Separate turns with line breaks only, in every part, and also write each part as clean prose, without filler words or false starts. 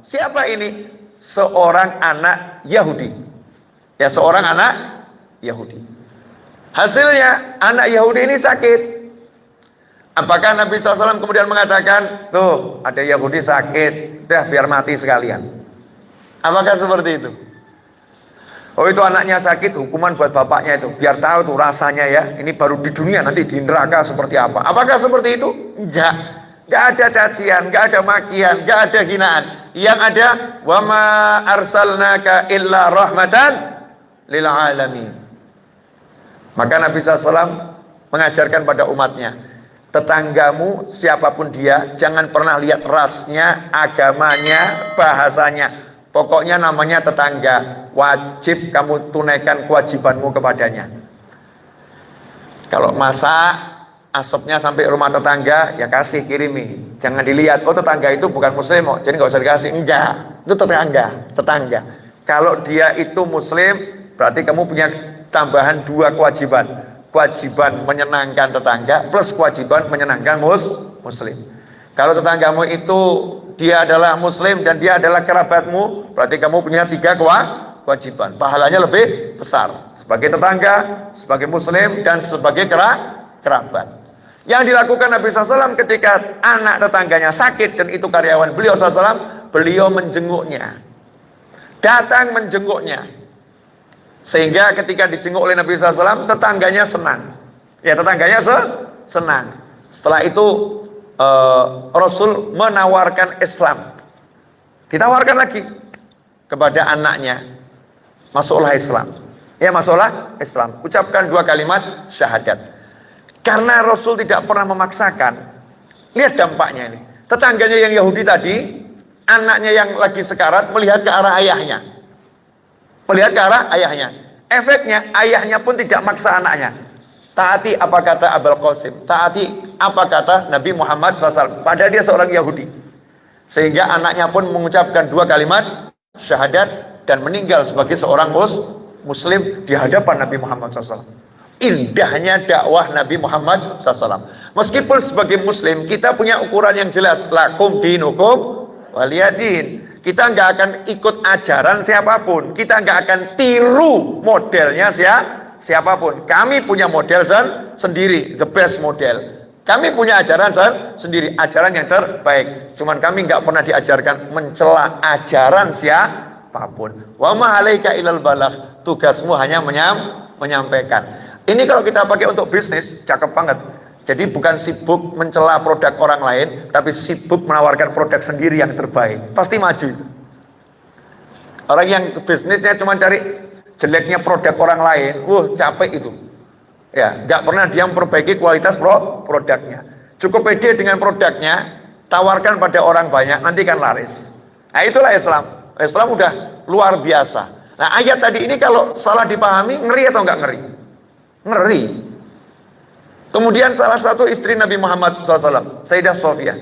Siapa ini? Seorang anak Yahudi. Ya, seorang anak Yahudi. Hasilnya anak Yahudi ini sakit. Apakah Nabi SAW kemudian mengatakan, tuh ada Yahudi sakit, dah biar mati sekalian? Apakah seperti itu? Oh, itu anaknya sakit, hukuman buat bapaknya itu, biar tahu tuh rasanya ya, ini baru di dunia, nanti di neraka seperti apa. Apakah seperti itu? Enggak. Enggak ada cacian, enggak ada makian, enggak ada hinaan. Yang ada, wa ma arsalnaka illa rahmatan lil alamin. Maka Nabi SAW mengajarkan pada umatnya, tetanggamu siapapun dia, jangan pernah lihat rasnya, agamanya, bahasanya. Pokoknya namanya tetangga, wajib kamu tunaikan kewajibanmu kepadanya. Kalau masak, asapnya sampai rumah tetangga, ya kasih, kirimi. Jangan dilihat, oh tetangga itu bukan muslim, oh, jadi nggak usah dikasih. Enggak, itu tetangga. Kalau dia itu muslim, berarti kamu punya tambahan 2 kewajiban. Kewajiban menyenangkan tetangga, plus kewajiban menyenangkan muslim. Kalau tetanggamu itu dia adalah muslim dan dia adalah kerabatmu, berarti kamu punya 3 kewajiban. Pahalanya lebih besar. Sebagai tetangga, sebagai muslim, dan sebagai kerabat. Yang dilakukan Nabi SAW ketika anak tetangganya sakit, dan itu karyawan beliau SAW, beliau menjenguknya. Datang menjenguknya. Sehingga ketika dijenguk oleh Nabi SAW, tetangganya senang. Ya, tetangganya senang. Setelah itu Rasul menawarkan Islam. Ditawarkan lagi kepada anaknya, masuklah Islam. Ya, masuklah Islam. Ucapkan 2 kalimat syahadat. Karena Rasul tidak pernah memaksakan. Lihat dampaknya ini. Tetangganya yang Yahudi tadi, anaknya yang lagi sekarat melihat ke arah ayahnya. Melihat ke arah ayahnya. Efeknya ayahnya pun tidak maksa anaknya. Taati apa kata Abul Qasim, taati apa kata Nabi Muhammad SAW. Padahal dia seorang Yahudi. Sehingga anaknya pun mengucapkan 2 kalimat syahadat dan meninggal sebagai seorang muslim di hadapan Nabi Muhammad SAW. Indahnya dakwah Nabi Muhammad SAW. Meskipun sebagai muslim kita punya ukuran yang jelas, lakum dinukum waliyadin. Kita nggak akan ikut ajaran siapapun, kita nggak akan tiru modelnya siapapun. Kami punya model sendiri, the best model. Kami punya ajaran sendiri, ajaran yang terbaik. Cuman kami nggak pernah diajarkan mencela ajaran siapapun. Wa ma 'alaika ilal balagh, tugasmu hanya menyampaikan. Ini kalau kita pakai untuk bisnis, cakep banget. Jadi bukan sibuk mencela produk orang lain, tapi sibuk menawarkan produk sendiri yang terbaik. Pasti maju. Orang yang bisnisnya cuma cari jeleknya produk orang lain, capek itu. Ya, nggak pernah dia memperbaiki kualitas produknya. Cukup pede dengan produknya, tawarkan pada orang banyak, nanti kan laris. Nah, itulah Islam. Islam udah luar biasa. Nah, ayat tadi ini kalau salah dipahami, ngeri atau nggak ngeri? Ngeri. Kemudian salah satu istri Nabi Muhammad SAW, Sayyidah Sofia.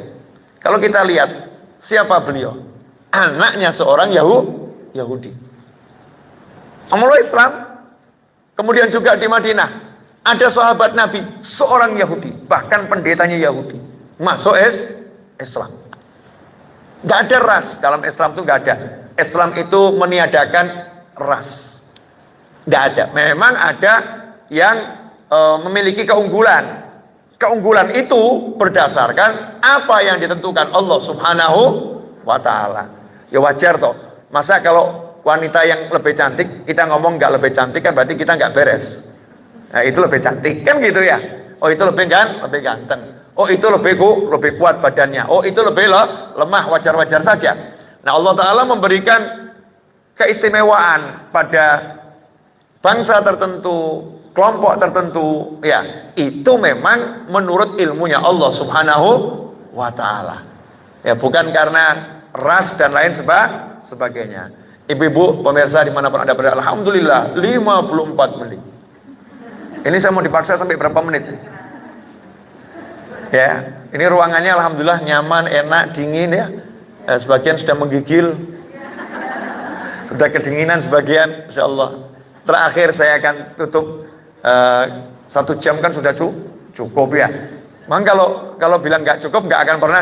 Kalau kita lihat, siapa beliau? Anaknya seorang Yahudi. Amalul Islam. Kemudian juga di Madinah ada sahabat Nabi, seorang Yahudi, bahkan pendetanya Yahudi, masuk Islam. Gak ada ras dalam Islam itu, gak ada. Islam itu meniadakan ras. Gak ada. Memang ada yang memiliki keunggulan. Keunggulan itu berdasarkan apa yang ditentukan Allah Subhanahu wa Ta'ala. Ya wajar toh. Masa kalau wanita yang lebih cantik kita ngomong nggak lebih cantik, kan berarti kita nggak beres. Nah, itu lebih cantik kan gitu ya. Oh, itu lebih ganteng. Oh, itu lebih kuat badannya. Oh, itu lebih lemah, wajar-wajar saja. Nah, Allah Ta'ala memberikan keistimewaan pada bangsa tertentu, kelompok tertentu, ya, itu memang menurut ilmunya Allah Subhanahu wa Ta'ala. Ya, bukan karena ras dan lain sebagainya. Ibu-ibu pemirsa dimanapun Anda berada, alhamdulillah 54 menit. Ini saya mau dipaksa sampai berapa menit? Ya, ini ruangannya alhamdulillah nyaman, enak, dingin ya. Sebagian sudah menggigil, sudah kedinginan sebagian, insyaallah. Terakhir saya akan tutup 1 jam kan sudah cukup ya. Memang kalau bilang nggak cukup nggak akan pernah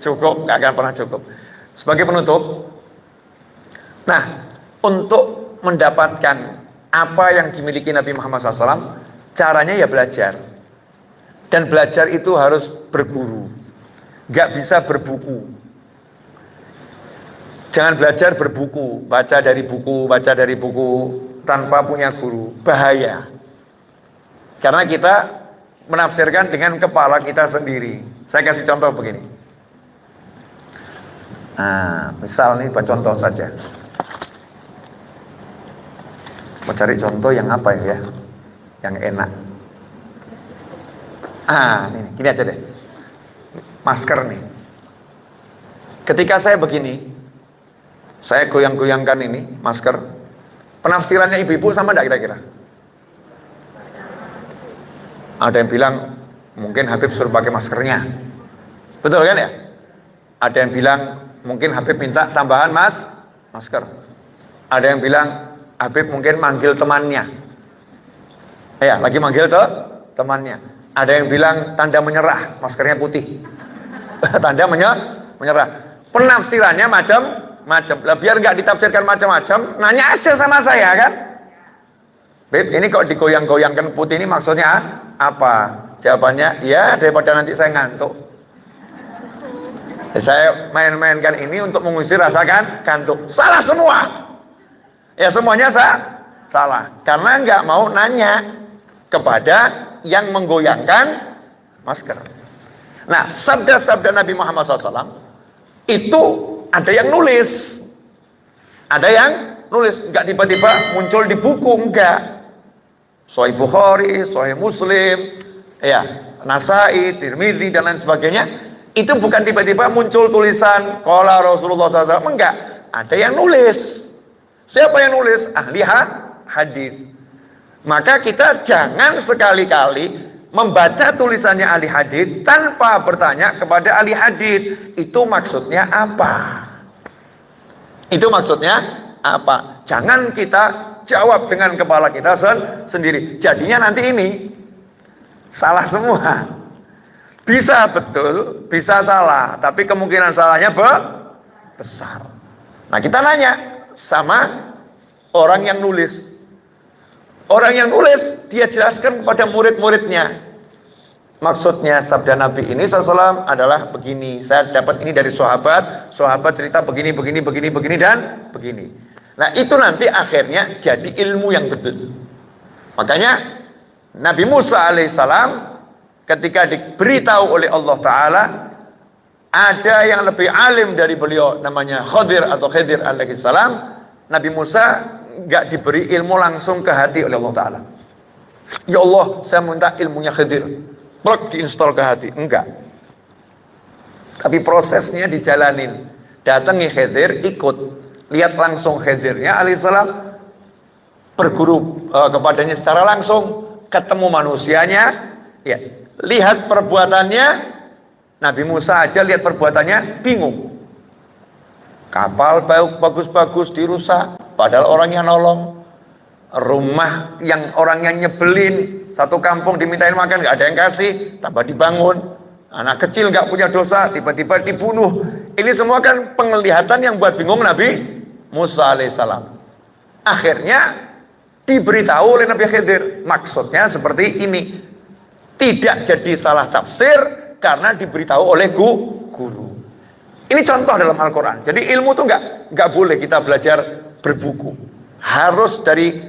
cukup, nggak akan pernah cukup. sebagai penutup. Nah, untuk mendapatkan apa yang dimiliki Nabi Muhammad SAW, caranya ya belajar. Dan belajar itu harus berguru, gak bisa berbuku. Jangan belajar berbuku, baca dari buku tanpa punya guru, bahaya. Karena kita menafsirkan dengan kepala kita sendiri. Saya kasih contoh begini. Nah, misal nih, buat contoh saja. Mau cari contoh yang apa ya? Yang enak. Ini gini aja deh. Masker nih. Ketika saya begini, saya goyang-goyangkan ini masker. Penafsirannya ibu-ibu sama enggak kira-kira? Ada yang bilang mungkin Habib suruh pakai maskernya. Betul kan ya? Ada yang bilang mungkin Habib minta tambahan masker. Ada yang bilang Habib mungkin manggil temannya. Ya, lagi manggil temannya. Ada yang bilang tanda menyerah, maskernya putih. Tanda menyerah. Penafsirannya macam-macam. Lah biar nggak ditafsirkan macam-macam, nanya aja sama saya kan. Beb, ini kok digoyang-goyangkan putih ini maksudnya apa? Jawabannya, ya daripada nanti saya ngantuk. Saya main-mainkan ini untuk mengusir rasa kantuk. Salah semua. Ya semuanya salah. Karena nggak mau nanya kepada yang menggoyangkan masker. Nah, sabda-sabda Nabi Muhammad SAW itu ada yang nulis. Ada yang nulis, nggak tiba-tiba muncul di buku, enggak. Sahih Bukhari, Sahih Muslim, ya, Nasai, Tirmidzi dan lain sebagainya. Itu bukan tiba-tiba muncul tulisan qala Rasulullah SAW, enggak. Ada yang nulis. Siapa yang nulis? Ahli hadis. Maka kita jangan sekali-kali membaca tulisannya ahli hadis tanpa bertanya kepada ahli hadis. Itu maksudnya apa? Itu maksudnya apa? Jangan kita jawab dengan kepala kita sendiri. Jadinya nanti ini salah semua. Bisa betul, bisa salah, tapi kemungkinan salahnya besar. Nah, kita nanya sama orang yang nulis. Orang yang nulis, dia jelaskan kepada murid-muridnya. Maksudnya sabda Nabi ini SAW adalah begini. Saya dapat ini dari sahabat. Sahabat cerita begini, dan begini. Nah, itu nanti akhirnya jadi ilmu yang betul. Makanya Nabi Musa alaihissalam ketika diberitahu oleh Allah Ta'ala ada yang lebih alim dari beliau namanya Khadir atau Khidir alaihissalam. Nabi Musa nggak diberi ilmu langsung ke hati oleh Allah Ta'ala. Ya Allah, saya minta ilmunya Khidir, plug diinstal ke hati. Enggak. Tapi prosesnya dijalanin. Datangi Khidir, ikut, lihat langsung Khidirnya alaihissalam, berguru kepadanya secara langsung, ketemu manusianya, ya, lihat perbuatannya. Nabi Musa aja lihat perbuatannya bingung. Kapal bagus-bagus dirusak, padahal orangnya nolong. Rumah yang orangnya nyebelin, satu kampung dimintain makan nggak ada yang kasih, tambah dibangun. Anak kecil nggak punya dosa, tiba-tiba dibunuh. Ini semua kan penglihatan yang buat bingung Nabi Musa alaihissalam. Akhirnya diberitahu oleh Nabi Khidir, maksudnya seperti ini. Tidak jadi salah tafsir karena diberitahu oleh guru. Ini contoh dalam Al-Quran. Jadi ilmu tuh nggak boleh kita belajar berbuku. Harus dari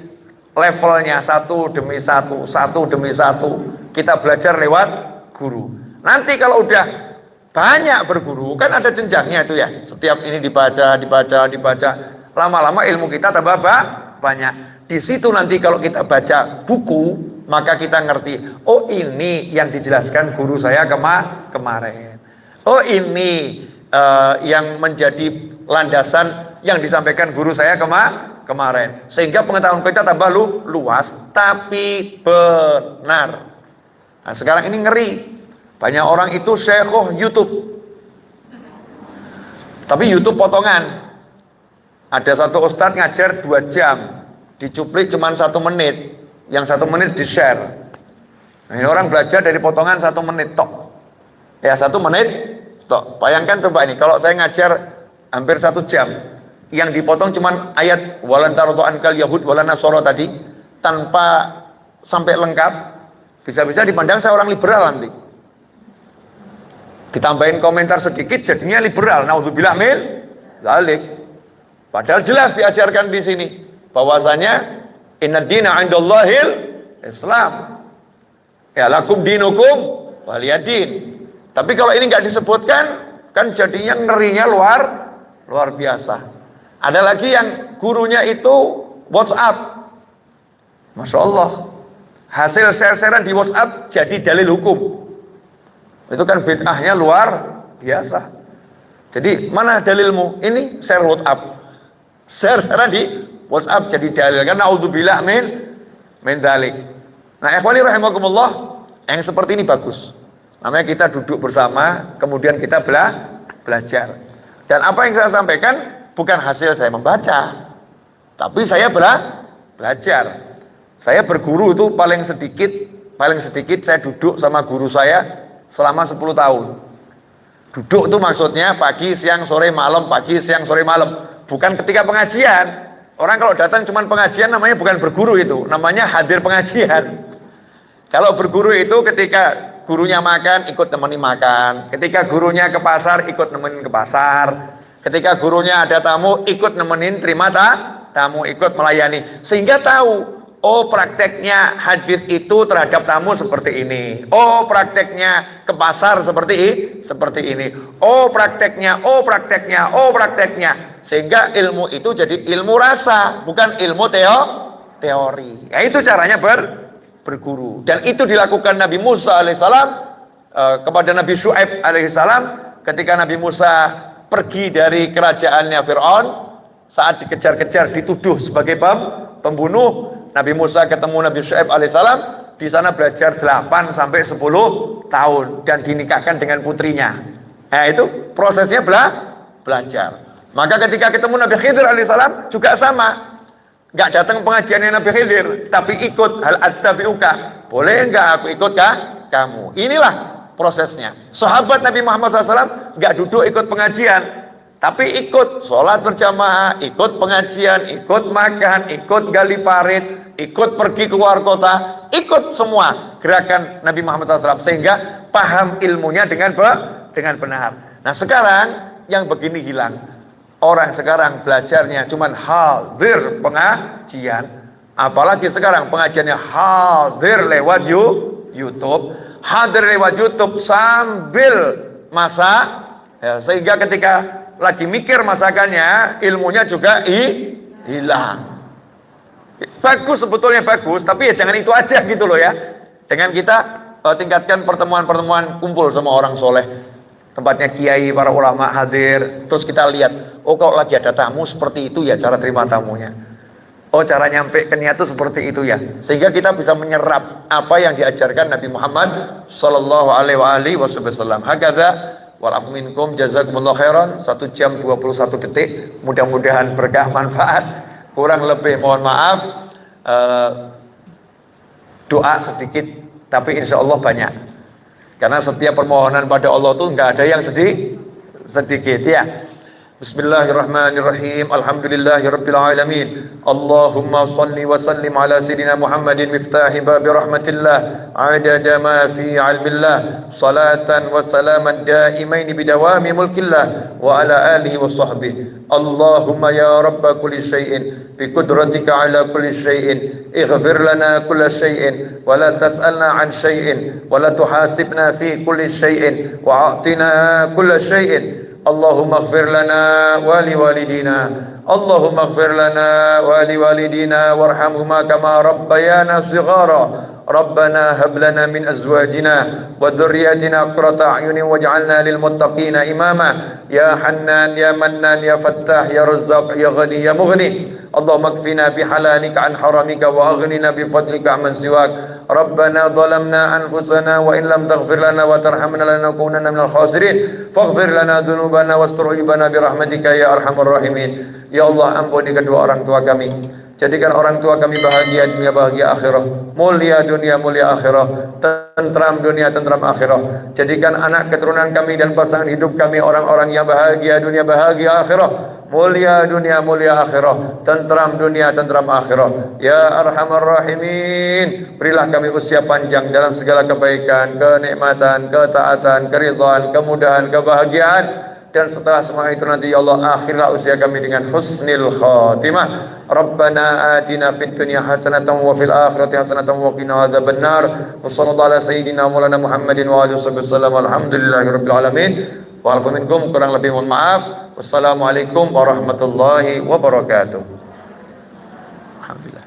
levelnya satu demi satu demi satu. Kita belajar lewat guru. Nanti kalau udah banyak berguru, kan ada jenjangnya itu ya. Setiap ini dibaca. Lama-lama ilmu kita tambah banyak. Di situ nanti kalau kita baca buku, maka kita ngerti, oh ini yang dijelaskan guru saya kemarin. Oh ini yang menjadi landasan yang disampaikan guru saya kemarin. Sehingga pengetahuan kita tambah luas, tapi benar. Nah, sekarang ini ngeri. Banyak orang itu syekhoh YouTube. Tapi YouTube potongan. Ada satu ustadz ngajar 2 jam. Dicuplik cuma 1 menit. Yang 1 menit di-share. Nah, ini orang belajar dari potongan 1 menit tok. Ya 1 menit tok. Bayangkan coba ini, kalau saya ngajar hampir 1 jam. Yang dipotong cuman ayat walan taradu ankal yahud walan nasara tadi, tanpa sampai lengkap. Bisa-bisa dipandang saya orang liberal nanti. Ditambahin komentar sedikit jadinya liberal. Naudzubillah min dzalik. Padahal jelas diajarkan di sini bahwasanya inna dina 'indallahil Islam. Ya lakum dinukum waliyadin. Tapi kalau ini nggak disebutkan, kan jadinya ngerinya luar biasa. Ada lagi yang gurunya itu WhatsApp. Masya Allah. Hasil share-sharean di WhatsApp jadi dalil hukum. Itu kan bid'ahnya luar biasa. Jadi mana dalilmu? Ini share WhatsApp. Share-sharean di WhatsApp jadi dalil. Kan naudzubillah min dzalik. Nah, ikhwani rahimakumullah, yang seperti ini bagus. Namanya kita duduk bersama, kemudian kita belajar. Dan apa yang saya sampaikan bukan hasil saya membaca, tapi saya belajar. Saya berguru itu paling sedikit saya duduk sama guru saya selama 10 tahun. Duduk itu maksudnya pagi, siang, sore, malam, pagi, siang, sore, malam. Bukan ketika pengajian. Orang kalau datang cuma pengajian namanya bukan berguru itu, namanya hadir pengajian. Kalau berguru itu ketika gurunya makan, ikut temani makan. Ketika gurunya ke pasar, ikut nemenin ke pasar. Ketika gurunya ada tamu, ikut nemenin terima tamu, ikut melayani. Sehingga tahu, oh prakteknya hadir itu terhadap tamu seperti ini. Oh prakteknya ke pasar seperti ini. Oh prakteknya. Sehingga ilmu itu jadi ilmu rasa, bukan ilmu teori. Ya itu caranya berguru. Dan itu dilakukan Nabi Musa alaihissalam kepada Nabi Syu'aib alaihissalam ketika Nabi Musa pergi dari kerajaannya Fir'aun, saat dikejar-kejar dituduh sebagai pembunuh. Nabi Musa ketemu Nabi Syu'aib alaihissalam, di sana belajar 8 sampai 10 tahun dan dinikahkan dengan putrinya. Nah itu prosesnya belajar. Maka ketika ketemu Nabi Khidir alaihissalam juga sama. Nggak datang pengajiannya Nabi Khidir, tapi ikut hal attabi'uka. Boleh nggak aku ikut kamu? Inilah prosesnya. Sahabat Nabi Muhammad SAW nggak duduk ikut pengajian, tapi ikut sholat berjamaah, ikut pengajian, ikut makan, ikut gali parit, ikut pergi keluar kota, ikut semua gerakan Nabi Muhammad SAW sehingga paham ilmunya dengan benar. Nah sekarang yang begini hilang. Orang sekarang belajarnya cuman hadir pengajian, apalagi sekarang pengajiannya hadir lewat YouTube, hadir lewat YouTube sambil masak, ya, sehingga ketika lagi mikir masakannya ilmunya juga hilang. Bagus sebetulnya bagus, tapi ya jangan itu aja gitu loh ya. Dengan kita tingkatkan pertemuan-pertemuan kumpul sama orang soleh. Tempatnya kiai, para ulama hadir. Terus kita lihat, oh kalau lagi ada tamu seperti itu ya cara terima tamunya. Oh cara nyampe ke niat itu seperti itu ya. Sehingga kita bisa menyerap apa yang diajarkan Nabi Muhammad sallallahu alaihi wasallam. Hakadza wal minkum jazakumullah khairan. 1 jam 21 detik. Mudah-mudahan berkah manfaat. Kurang lebih mohon maaf. Doa sedikit tapi insya Allah banyak. Karena setiap permohonan pada Allah itu enggak ada yang sedikit ya. Bismillahirrahmanirrahim. Alhamdulillahirabbil alamin. Allahumma shalli wa sallim ala sayidina Muhammadin miftahi babi rahmatillah adada ma fi 'ilmillah salatan wa salaman daimain bidawami mulkillah wa ala alihi wa sahbihi. Allahumma ya rabb kulli shay'in bi qudratika ala kulli shay'in ighfir lana kulla shay'in wa la tas'alna 'an shay'in wa la tuhasibna fi kulli shay'in wa a'tina kulla shay'in. Allahumma ighfir lana wa liwalidina. Allahumma ighfir lana wa liwalidina warhamhuma kama rabbayana shighara. Rabbana hab lana min azwajina wa dhurriyyatina qurrata a'yunin waj'alna lil muttaqina imama. Ya Hannan ya Mannan ya Fattah ya Razzaq ya Ghani ya Mughni. Allahumma kfina bihalalika an haramika wa aghnina bifadlika amman siwak. Rabbana zalamna anfusana wa in lam taghfir lana wa tarhamna lanakunanna minal khasirin. Faghfir lana dhunubana wastur aibana birahmatika ya arhamar rahimin. Ya Allah ampuni kedua orang tua kami. Jadikan orang tua kami bahagia dunia bahagia akhirat. mulia dunia, mulia akhirah, tentram dunia, tentram akhirah. Jadikan anak keturunan kami dan pasangan hidup kami orang-orang yang bahagia dunia, bahagia akhirah. Mulia dunia, mulia akhirah, tentram dunia, tentram akhirah. Ya Arhamar Rahimin, berilah kami usia panjang dalam segala kebaikan, kenikmatan, ketaatan, keridhaan, kemudahan, kebahagiaan. Dan setelah semua itu nanti ya Allah, akhirlah usia kami dengan husnil khatimah. Rabbana atina fid dunya hasanatan wa fil akhirati hasanatan wa qina adzabannar. Wa sallallahu ala sayyidina Maulana Muhammadin wa alihi wasallam. Alhamdulillahirabbil alamin. Wa'alaikum minkum, kurang lebih mohon maaf. Wassalamualaikum warahmatullahi wabarakatuh. Alhamdulillah.